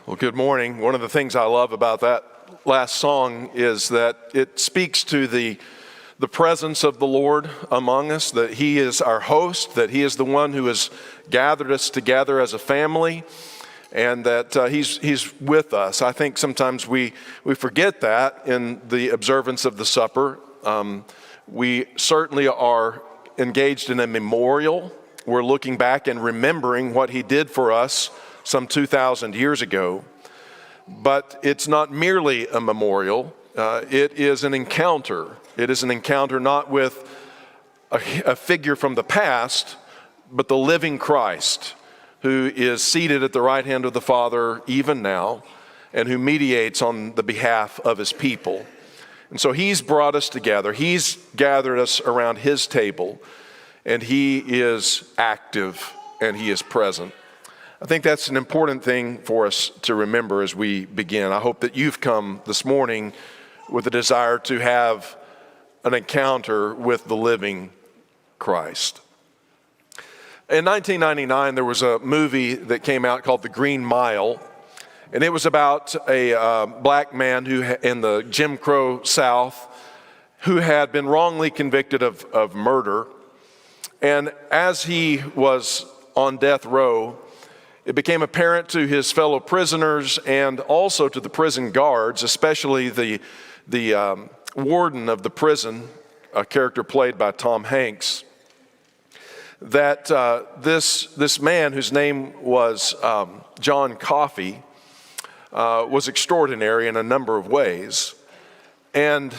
Well, good morning. One of the things I love about that last song is that it speaks to the presence of the Lord among us, that He is our host, that He is the one who has gathered us together as a family, and that He's with us. I think sometimes we forget that in the observance of the supper. We certainly are engaged in a memorial. We're looking back and remembering what He did for us some 2,000 years ago. But it's not merely a memorial. It is an encounter. It is an encounter not with a figure from the past, but the living Christ, who is seated at the right hand of the Father even now, and who mediates on the behalf of His people. And so He's brought us together. He's gathered us around His table, and He is active and He is present. I think that's an important thing for us to remember as we begin. I hope that you've come this morning with a desire to have an encounter with the living Christ. In 1999, there was a movie that came out called The Green Mile, and it was about a black man who in the Jim Crow South who had been wrongly convicted of murder. And as he was on death row, it became apparent to his fellow prisoners and also to the prison guards, especially the warden of the prison, a character played by Tom Hanks, that this man, whose name was John Coffey, was extraordinary in a number of ways. And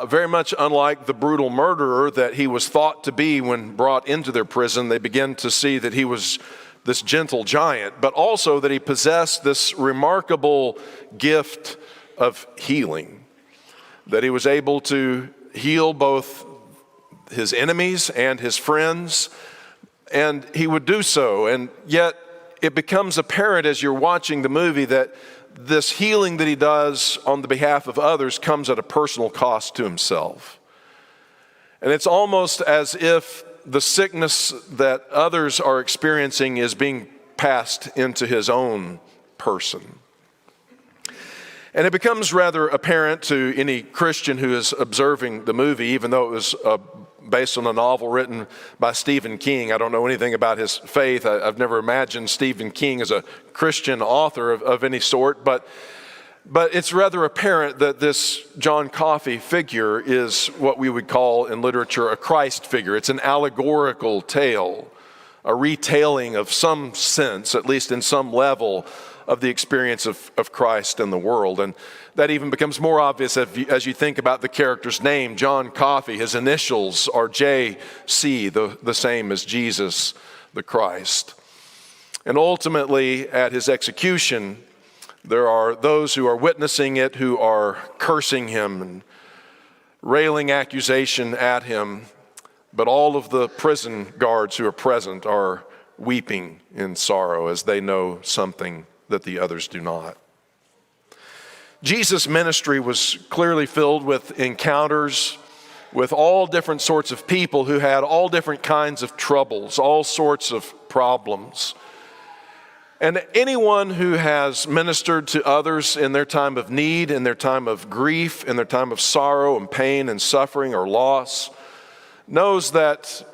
very much unlike the brutal murderer that he was thought to be when brought into their prison, they began to see that he was this gentle giant, but also that he possessed this remarkable gift of healing, that he was able to heal both his enemies and his friends, and he would do so. And yet it becomes apparent as you're watching the movie that this healing that he does on the behalf of others comes at a personal cost to himself. And it's almost as if the sickness that others are experiencing is being passed into his own person. And it becomes rather apparent to any Christian who is observing the movie, even though it was based on a novel written by Stephen King. I don't know anything about his faith. I've never imagined Stephen King as a Christian author of any sort, but it's rather apparent that this John Coffey figure is what we would call in literature a Christ figure. It's an allegorical tale, a retelling of some sense, at least in some level, of the experience of Christ in the world. And that even becomes more obvious as you think about the character's name, John Coffey. His initials are J.C., the same as Jesus the Christ. And ultimately, at his execution, there are those who are witnessing it who are cursing him and railing accusation at him, but all of the prison guards who are present are weeping in sorrow as they know something that the others do not. Jesus' ministry was clearly filled with encounters with all different sorts of people who had all different kinds of troubles, all sorts of problems. And anyone who has ministered to others in their time of need, in their time of grief, in their time of sorrow and pain and suffering or loss, knows that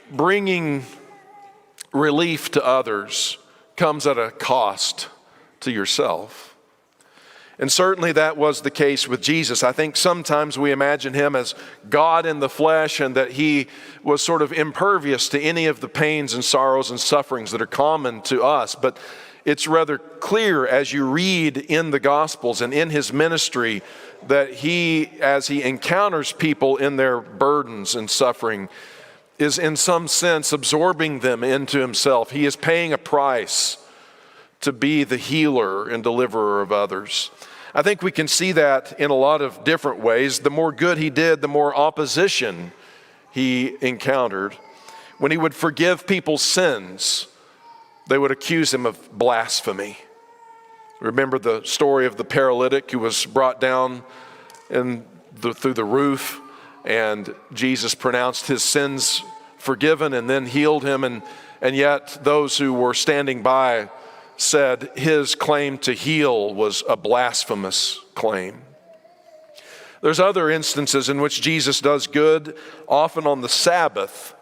bringing relief to others comes at a cost to yourself. And certainly that was the case with Jesus. I think sometimes we imagine Him as God in the flesh and that He was sort of impervious to any of the pains and sorrows and sufferings that are common to us. But it's rather clear as you read in the Gospels and in His ministry that He, as He encounters people in their burdens and suffering, is in some sense absorbing them into Himself. He is paying a price to be the healer and deliverer of others. I think we can see that in a lot of different ways. The more good He did, the more opposition He encountered. When He would forgive people's sins, they would accuse Him of blasphemy. Remember the story of the paralytic who was brought down through the roof, and Jesus pronounced his sins forgiven and then healed him, and yet those who were standing by said his claim to heal was a blasphemous claim. There's other instances in which Jesus does good, often on the Sabbath.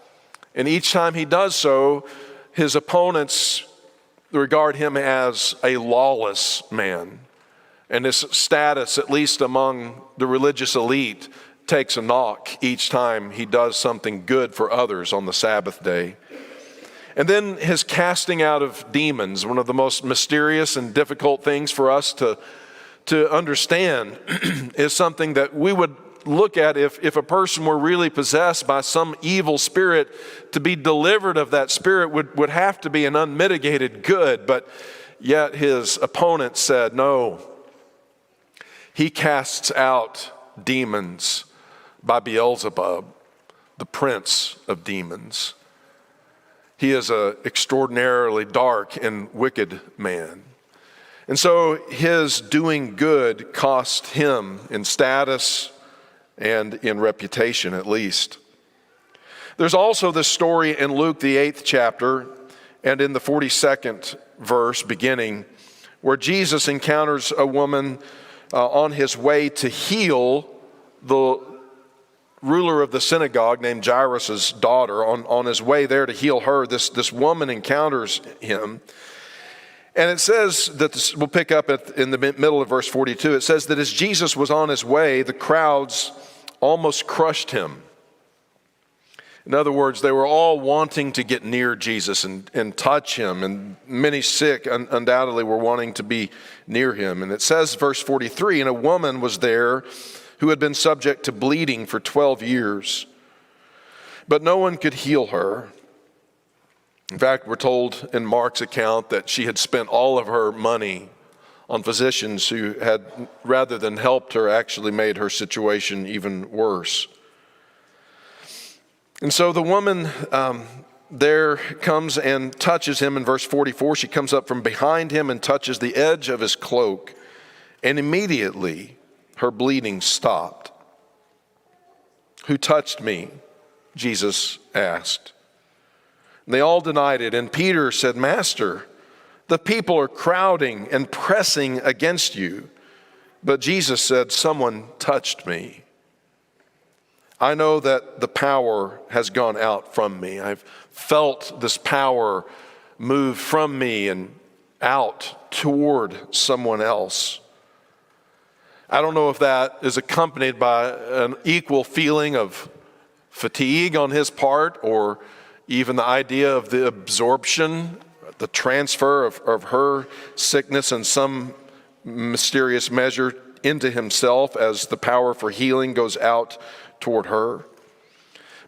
And each time he does so, his opponents regard him as a lawless man. And his status, at least among the religious elite, takes a knock each time he does something good for others on the Sabbath day. And then his casting out of demons, one of the most mysterious and difficult things for us to understand, is something that we would look at if a person were really possessed by some evil spirit. To be delivered of that spirit would have to be an unmitigated good, but yet his opponent said, no, he casts out demons by Beelzebub, the prince of demons. He is an extraordinarily dark and wicked man. And so his doing good cost him in status and in reputation, at least. There's also this story in Luke, the 8th chapter, and in the 42nd verse beginning, where Jesus encounters a woman on his way to heal the ruler of the synagogue named Jairus' daughter. On his way there to heal her, this woman encounters him. And it says that, we'll pick up in the middle of verse 42, it says that as Jesus was on his way, the crowds almost crushed him. In other words, they were all wanting to get near Jesus and touch him, and many sick undoubtedly were wanting to be near him. And it says, verse 43, and a woman was there who had been subject to bleeding for 12 years, but no one could heal her. In fact, we're told in Mark's account that she had spent all of her money on physicians who had, rather than helped her, actually made her situation even worse. And so the woman there comes and touches him in verse 44. She comes up from behind him and touches the edge of his cloak, and immediately her bleeding stopped. Who touched me? Jesus asked. And they all denied it, and Peter said, Master, the people are crowding and pressing against you. But Jesus said, someone touched me. I know that the power has gone out from me. I've felt this power move from me and out toward someone else. I don't know if that is accompanied by an equal feeling of fatigue on his part, or even the idea of the absorption, the transfer of her sickness in some mysterious measure into himself as the power for healing goes out toward her.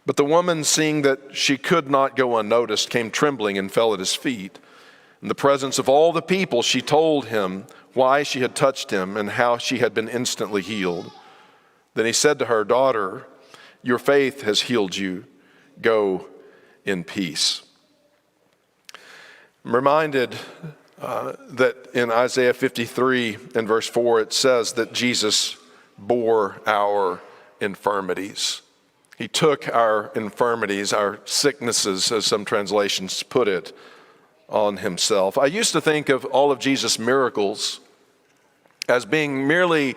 But the woman, seeing that she could not go unnoticed, came trembling and fell at his feet. In the presence of all the people, she told him why she had touched him and how she had been instantly healed. Then he said to her, Daughter, your faith has healed you. Go in peace. I'm reminded that in Isaiah 53 and verse 4, it says that Jesus bore our infirmities. He took our infirmities, our sicknesses, as some translations put it, on himself. I used to think of all of Jesus' miracles as being merely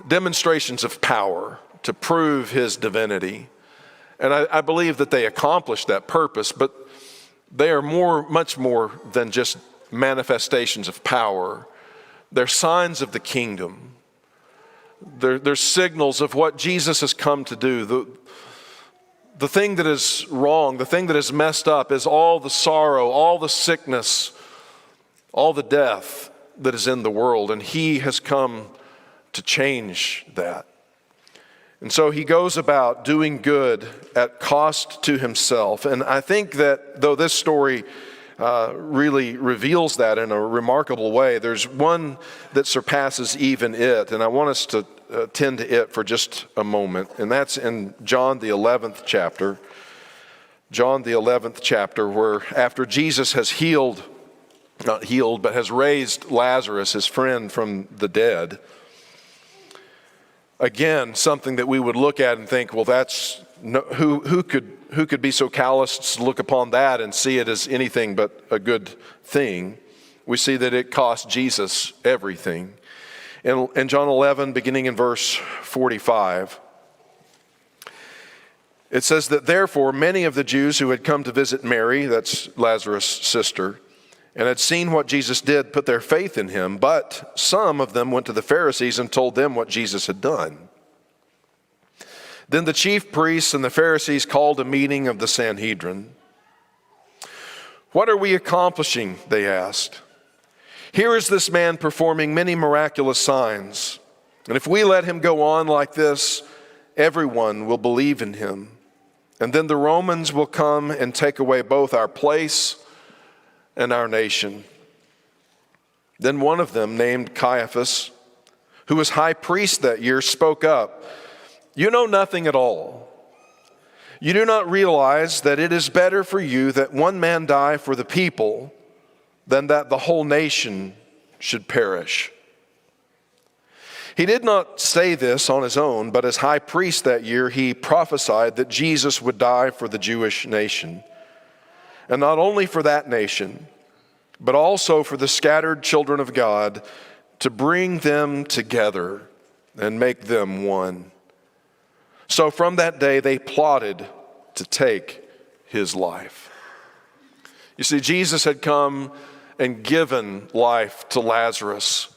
demonstrations of power to prove his divinity. And I believe that they accomplished that purpose, but they are much more than just manifestations of power. They're signs of the kingdom. They're signals of what Jesus has come to do. The thing that is wrong, the thing that is messed up, is all the sorrow, all the sickness, all the death that is in the world. And he has come to change that. And so he goes about doing good at cost to himself. And I think that though this story really reveals that in a remarkable way, there's one that surpasses even it. And I want us to tend to it for just a moment. And that's in John the 11th chapter. John the 11th chapter, where after Jesus has has raised Lazarus, his friend, from the dead. Again, something that we would look at and think, well, that's who could be so callous to look upon that and see it as anything but a good thing? we see that it cost Jesus everything. In John 11, beginning in verse 45, it says that therefore many of the Jews who had come to visit Mary, that's Lazarus' sister, and had seen what Jesus did, put their faith in him, but some of them went to the Pharisees and told them what Jesus had done. Then the chief priests and the Pharisees called a meeting of the Sanhedrin. "What are we accomplishing?" they asked. "Here is this man performing many miraculous signs, and if we let him go on like this, everyone will believe in him. And then the Romans will come and take away both our place and our nation." Then one of them, named Caiaphas, who was high priest that year, spoke up, "You know nothing at all. You do not realize that it is better for you that one man die for the people than that the whole nation should perish." He did not say this on his own, but as high priest that year, he prophesied that Jesus would die for the Jewish nation. And not only for that nation, but also for the scattered children of God, to bring them together and make them one. So from that day, they plotted to take his life. You see, Jesus had come and given life to Lazarus.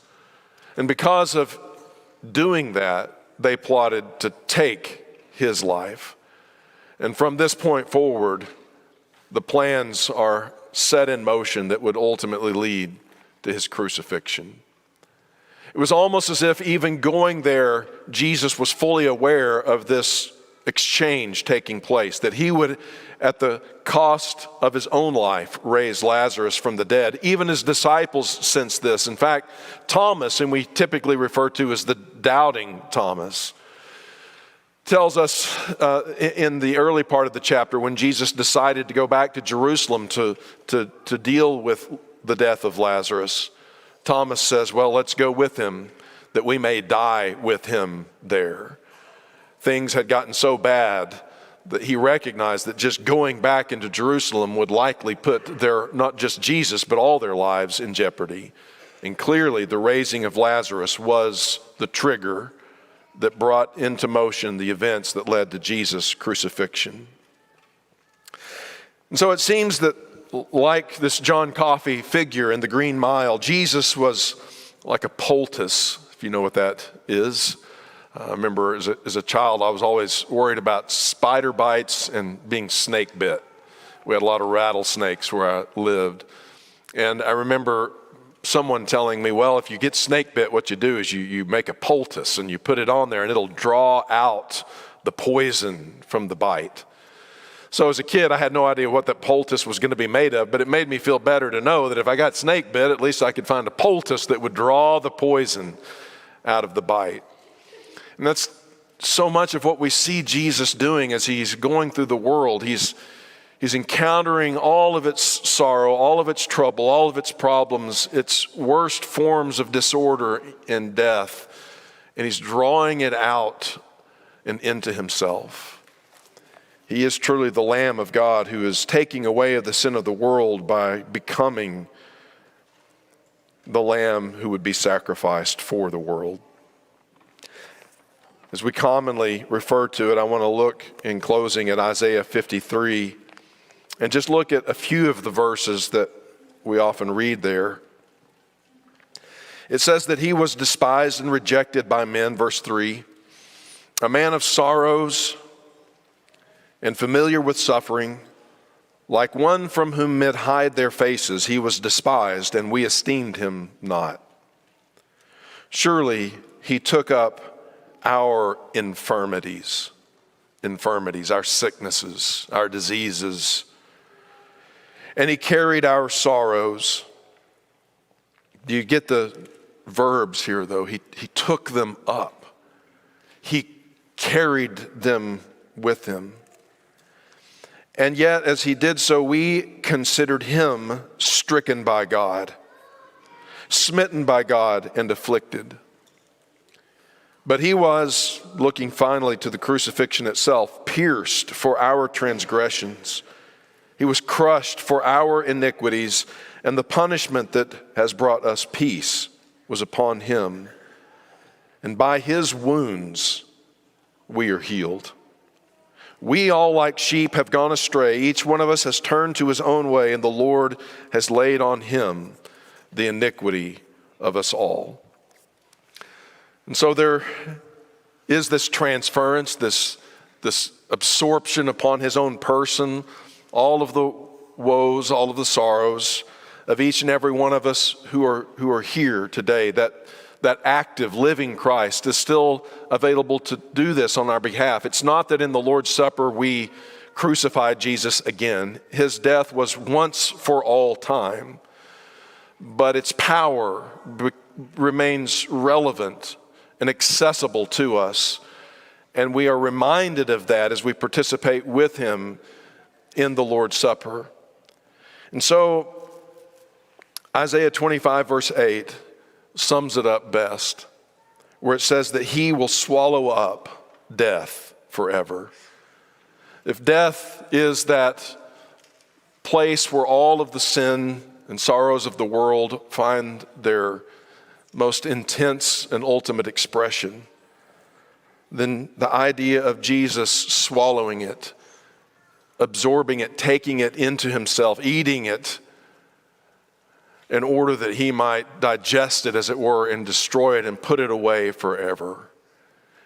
And because of doing that, they plotted to take his life. And from this point forward, the plans are set in motion that would ultimately lead to his crucifixion. It was almost as if even going there, Jesus was fully aware of this exchange taking place, that he would, at the cost of his own life, raise Lazarus from the dead. Even his disciples sensed this. In fact, Thomas, whom we typically refer to as the doubting Thomas, tells us in the early part of the chapter when Jesus decided to go back to Jerusalem to deal with the death of Lazarus, Thomas says, "Well, let's go with him that we may die with him there." Things had gotten so bad that he recognized that just going back into Jerusalem would likely put not just Jesus, but all their lives in jeopardy. And clearly the raising of Lazarus was the trigger that brought into motion the events that led to Jesus' crucifixion. And so it seems that, like this John Coffey figure in the Green Mile, Jesus was like a poultice, if you know what that is. I remember as a child, I was always worried about spider bites and being snake bit. We had a lot of rattlesnakes where I lived. And I remember someone telling me, well, if you get snake bit, what you do is you make a poultice and you put it on there and it'll draw out the poison from the bite. So as a kid, I had no idea what that poultice was going to be made of, but it made me feel better to know that if I got snake bit, at least I could find a poultice that would draw the poison out of the bite. And that's so much of what we see Jesus doing as he's going through the world. He's encountering all of its sorrow, all of its trouble, all of its problems, its worst forms of disorder and death, and he's drawing it out and into himself. He is truly the Lamb of God who is taking away the sin of the world by becoming the Lamb who would be sacrificed for the world. As we commonly refer to it, I want to look in closing at Isaiah 53 and just look at a few of the verses that we often read there. It says that he was despised and rejected by men, verse 3, a man of sorrows and familiar with suffering, like one from whom men hide their faces. He was despised, and we esteemed him not. Surely he took up our infirmities, our sicknesses, our diseases, and he carried our sorrows. Do you get the verbs here, though? He took them up. He carried them with him. And yet, as he did so, we considered him stricken by God, smitten by God, and afflicted. But he was, looking finally to the crucifixion itself, pierced for our transgressions. He was crushed for our iniquities, and the punishment that has brought us peace was upon him. And by his wounds we are healed. We all like sheep have gone astray. Each one of us has turned to his own way, and the Lord has laid on him the iniquity of us all. And so there is this transference, this absorption upon his own person, all of the woes, all of the sorrows of each and every one of us who are here today. That active, living Christ is still available to do this on our behalf. It's not that in the Lord's Supper we crucified Jesus again. His death was once for all time, but its power remains relevant and accessible to us. And we are reminded of that as we participate with him in the Lord's Supper. And so Isaiah 25 verse 8 sums it up best, where it says that he will swallow up death forever. If death is that place where all of the sin and sorrows of the world find their most intense and ultimate expression, then the idea of Jesus swallowing it, absorbing it, taking it into himself, eating it, in order that he might digest it, as it were, and destroy it and put it away forever.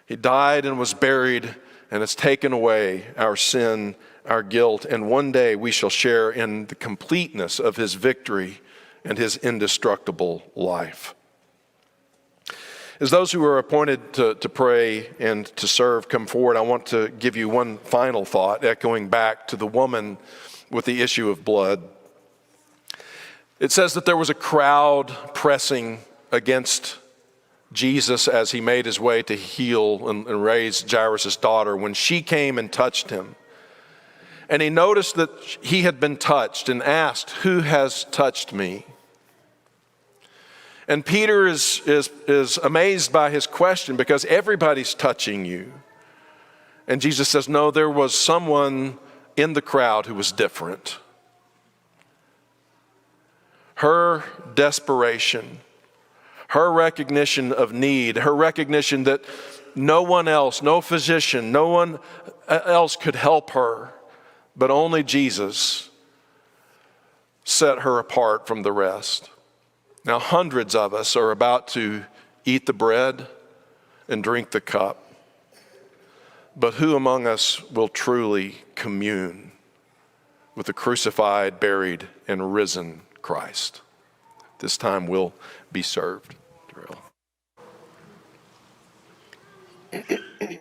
He died and was buried and has taken away our sin, our guilt, and one day we shall share in the completeness of his victory and his indestructible life. As those who are appointed to pray and to serve come forward, I want to give you one final thought, echoing back to the woman with the issue of blood. It says that there was a crowd pressing against Jesus as he made his way to heal and raise Jairus' daughter when she came and touched him. And he noticed that he had been touched and asked, "Who has touched me?" And Peter is amazed by his question because everybody's touching you. And Jesus says, no, there was someone in the crowd who was different. Her desperation, her recognition of need, her recognition that no one else, no physician, no one else could help her, but only Jesus set her apart from the rest. Now, hundreds of us are about to eat the bread and drink the cup, but who among us will truly commune with the crucified, buried, and risen Christ? This time will be served.